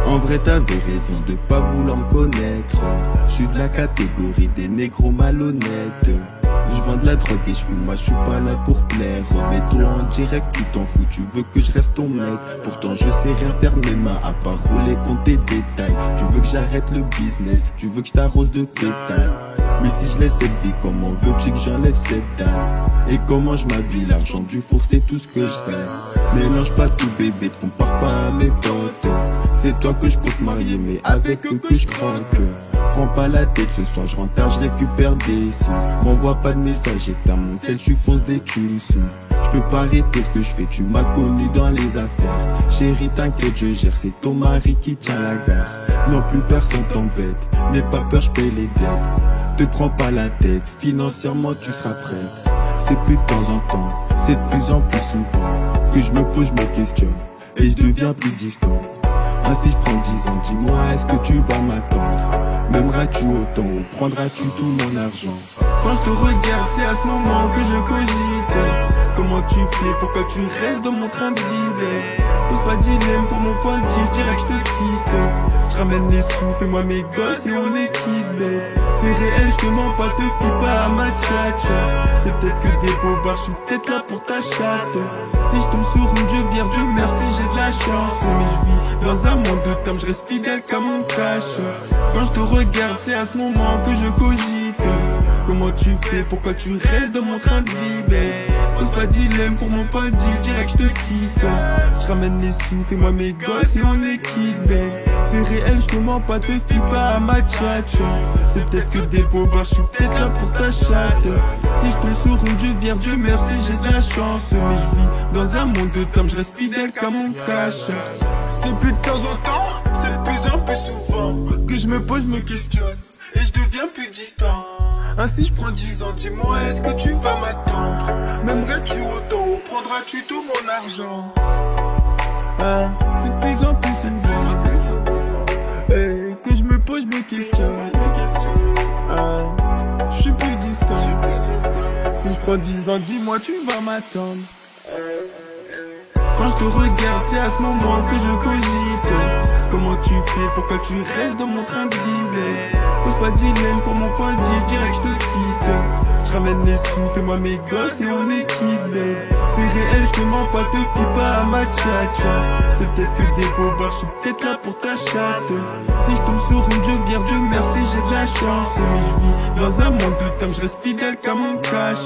En vrai t'avais raison de pas vouloir me connaître. Je suis de la catégorie des négros malhonnêtes. Je vends de la drogue et je fume, moi je suis pas là pour plaire. Remets-toi en direct, tu t'en fous, tu veux que je reste ton mec. Pourtant je sais rien faire mes mains à part rouler contre tes détails. Tu veux que j'arrête le business, tu veux que je t'arrose de pétales. Mais si je laisse cette vie, comment veux-tu que j'enlève cette dalle? Et comment je m'habille, l'argent du four c'est tout ce que je fais. Mélange pas tout bébé, te compare pas à mes potes. C'est toi que je compte marier, mais avec eux que je croque. Prends pas la tête, ce soir je rentre tard, je récupère des sous. M'envoie pas de message, éteins mon tel, je suis fonce dès que tu me sous. Je peux pas arrêter ce que je fais, tu m'as connu dans les affaires. Chérie t'inquiète, je gère, c'est ton mari qui tient la gare. Non plus personne t'embête, n'aie pas peur, je paye les dettes. Te prends pas la tête, financièrement tu seras prêt. C'est plus de temps en temps, c'est de plus en plus souvent que je me pose, je me questionne et je deviens plus distant. Ainsi je prends 10 ans, dis-moi est-ce que tu vas m'attendre? M'aimeras-tu autant ou prendras-tu tout mon argent? Quand je te regarde c'est à ce moment que je cogite. Comment tu fais, pourquoi tu restes dans mon train de vie? Pose pas de dilemme pour mon point de vue, direct je te quitte. Je ramène les sous, fais-moi mes gosses et on est quitte. C'est réel, je te mens pas, te fie pas à ma tchatcha. C'est peut-être que des bobards, je suis peut-être là pour ta chatte. Si je tombe sur une je viens, Dieu merci, j'ai de la chance. Mais je vis dans un monde de temps, je reste fidèle comme mon cash. Quand je te regarde, c'est à ce moment que je cogite. Comment tu fais, pourquoi tu restes dans mon train de vie? Pose pas de dilemme pour mon point de vue, direct je te quitte. Je ramène les sous, fais-moi mes gosses et on est quitte. C'est réel, je te mens pas, te fie pas à ma tchatcha. C'est peut-être que des bobards, je suis peut-être là pour ta chatte. Si je tombe sur une je viens, Dieu merci, j'ai de la chance. Mais je vis dans un monde de temps, je reste fidèle comme mon cash. C'est plus de temps en temps, c'est de plus en plus souvent que je me pose, je me questionne et je deviens plus distant. Ainsi je prends 10 ans, dis-moi est-ce que tu vas m'attendre? M'aimerais-tu autant ou prendras-tu tout mon argent? C'est de plus en plus souvent que je me pose, je me questionne. Je suis plus distant. Si je prends 10 ans, dis-moi tu vas m'attendre. Quand je te regarde, c'est à ce moment que je cogite. Comment tu fais, pourquoi tu restes dans mon train de vie? Pose pas de dilemme pour mon point de vue, direct je te quitte. Je ramène les sous, fais-moi mes gosses et on est quitte. C'est réel, je te mens pas, te fie pas à ma tchatcha. C'est peut-être que des bobards, je suis peut-être là pour ta chatte. Si je tombe sur une je viens, Dieu merci, j'ai de la chance. Mais je vis dans un monde de temps, je reste fidèle comme mon cash.